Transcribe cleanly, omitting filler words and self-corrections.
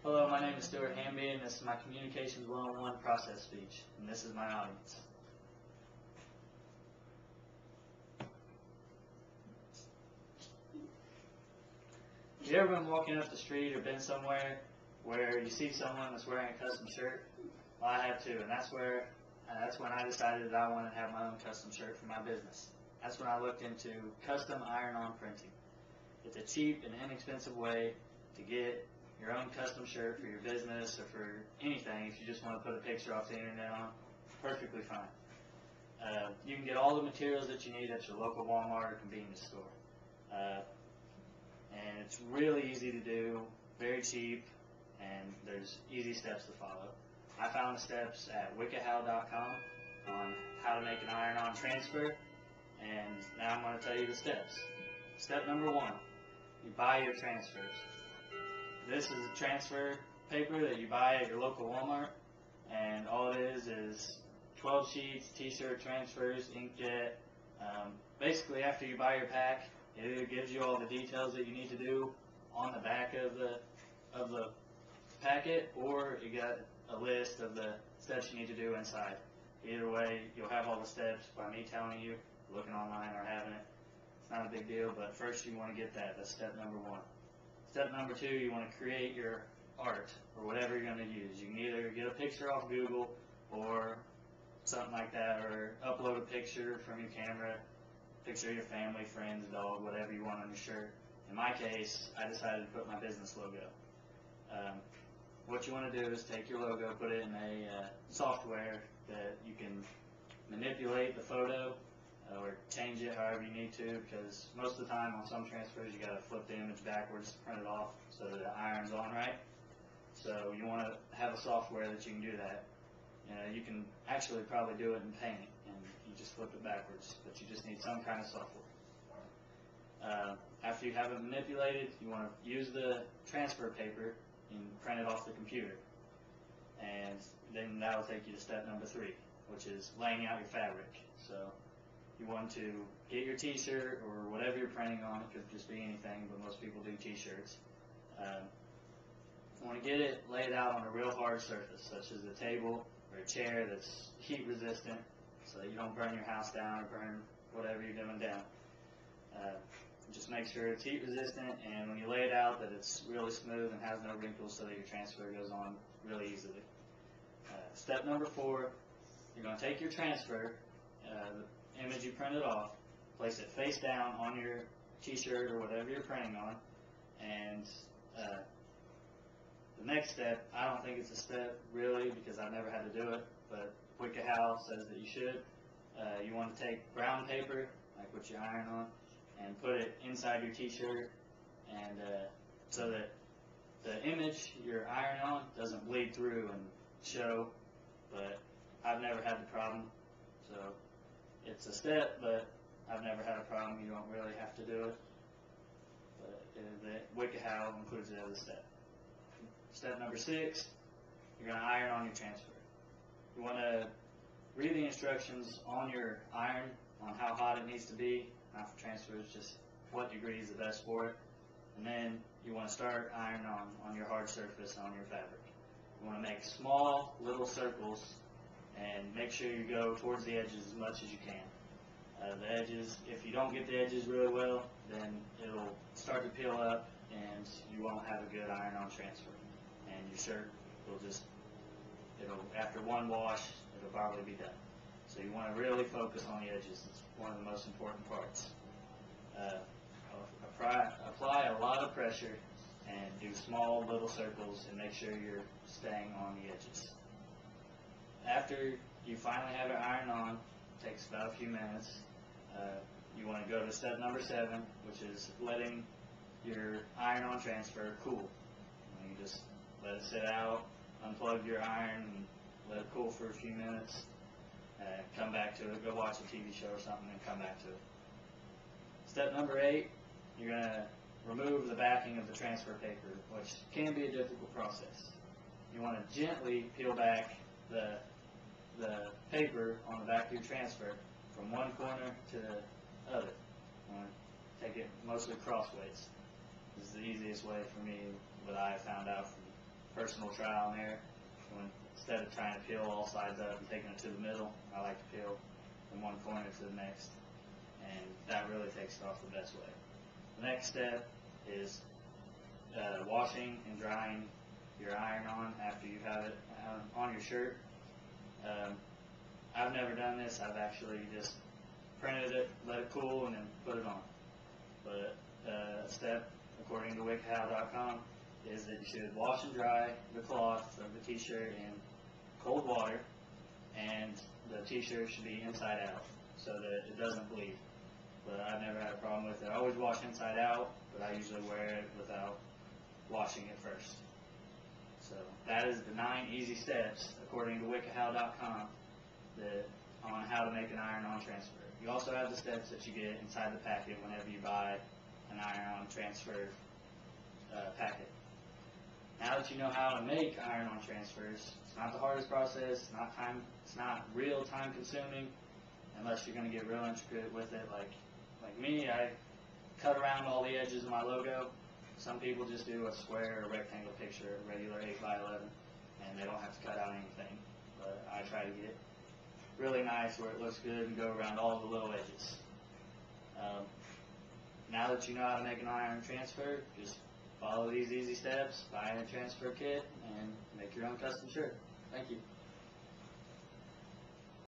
Hello, my name is Stuart Hamby, and this is my Communications 101 process speech, and this is my audience. Have you ever been walking up the street or been somewhere where you see someone that's wearing a custom shirt? Well, I have too, and that's when I decided that I wanted to have my own custom shirt for my business. That's when I looked into custom iron-on printing. It's a cheap and inexpensive way to get your own custom shirt for your business or for anything. If you just want to put a picture off the internet on, perfectly fine. You can get all the materials that you need at your local Walmart or convenience store. And it's really easy to do, very cheap, and there's easy steps to follow. I found the steps at wikahow.com on how to make an iron-on transfer, and now I'm going to tell you the steps. Step number 1, you buy your transfers. This is a transfer paper that you buy at your local Walmart, and all it is 12 sheets, t-shirt transfers, inkjet. Basically, after you buy your pack, it either gives you all the details that you need to do on the back of the packet, or you got a list of the steps you need to do inside. Either way, you'll have all the steps by me telling you, looking online or having it. It's not a big deal, but first you want to get that. That's step number 1. Step number 2, you want to create your art or whatever you're going to use. You can either get a picture off Google or something like that, or upload a picture from your camera, picture of your family, friends, dog, whatever you want on your shirt. In my case, I decided to put my business logo. What you want to do is take your logo, put it in a software that you can manipulate the photo or change it however you need to, because most of the time on some transfers you got to flip the image backwards to print it off so that it irons on right. So you want to have a software that you can do that. You can actually probably do it in Paint, and you just flip it backwards, but you just need some kind of software. After you have it manipulated, you want to use the transfer paper and print it off the computer. And then that will take you to step number 3, which is laying out your fabric. So you want to get your t-shirt or whatever you're printing on. It could just be anything, but most people do t-shirts. You want to get it laid out on a real hard surface, such as a table or a chair that's heat resistant, so that you don't burn your house down or burn whatever you're doing down. Just make sure it's heat resistant, and when you lay it out, that it's really smooth and has no wrinkles, so that your transfer goes on really easily. Step number 4, you're going to take your transfer, the image you printed off, place it face down on your t-shirt or whatever you're printing on, and the next step, I don't think it's a step really, because I've never had to do it, but WikiHow says that you should. You want to take brown paper, like what you iron on, and put it inside your t-shirt, and so that the image you're ironing on doesn't bleed through and show. But I've never had the problem, so it's a step, but I've never had a problem. You don't really have to do it, but the WikiHow includes it as a step. Step number 6, you're going to iron on your transfer. You want to read the instructions on your iron on how hot it needs to be. Not for transfers, just what degree is the best for it. And then you want to start ironing on your hard surface on your fabric. You want to make small little circles and make sure you go towards the edges as much as you can. The edges, if you don't get the edges really well, then it'll start to peel up and you won't have a good iron-on transfer. And your shirt will after one wash, it'll probably be done. So you want to really focus on the edges. It's one of the most important parts. Apply a lot of pressure and do small little circles and make sure you're staying on the edges. After you finally have it ironed on, it takes about a few minutes, you want to go to step number 7, which is letting your iron-on transfer cool. And you just let it sit out, unplug your iron, and let it cool for a few minutes. Come back to it, go watch a TV show or something, and come back to it. Step number 8, you're going to remove the backing of the transfer paper, which can be a difficult process. You want to gently peel back the paper on the back of your transfer from one corner to the other. You want to take it mostly crossways. This is the easiest way for me, what I found out personal trial and error. Instead of trying to peel all sides up and taking it to the middle, I like to peel from one corner to the next, and that really takes it off the best way. The next step is washing and drying your iron-on after you have it on your shirt. I've never done this. I've actually just printed it, let it cool, and then put it on. But a step, according to wickedhow.com, is that you should wash and dry the cloth of the t-shirt in cold water, and the t-shirt should be inside out so that it doesn't bleed. But I've never had a problem with it. I always wash inside out, but I usually wear it without washing it first. So that is the 9 easy steps, according to wickedhow.com, on how to make an iron-on transfer. You also have the steps that you get inside the packet whenever you buy an iron-on transfer packet. Now that you know how to make iron-on transfers, it's not the hardest process. It's not real time-consuming, unless you're going to get real intricate with it. Like me, I cut around all the edges of my logo. Some people just do a square or rectangle picture, a regular 8x11, and they don't have to cut out anything. But I try to get really nice where it looks good and go around all the little edges. Now that you know how to make an iron transfer, just follow these easy steps, buy a transfer kit, and make your own custom shirt. Thank you.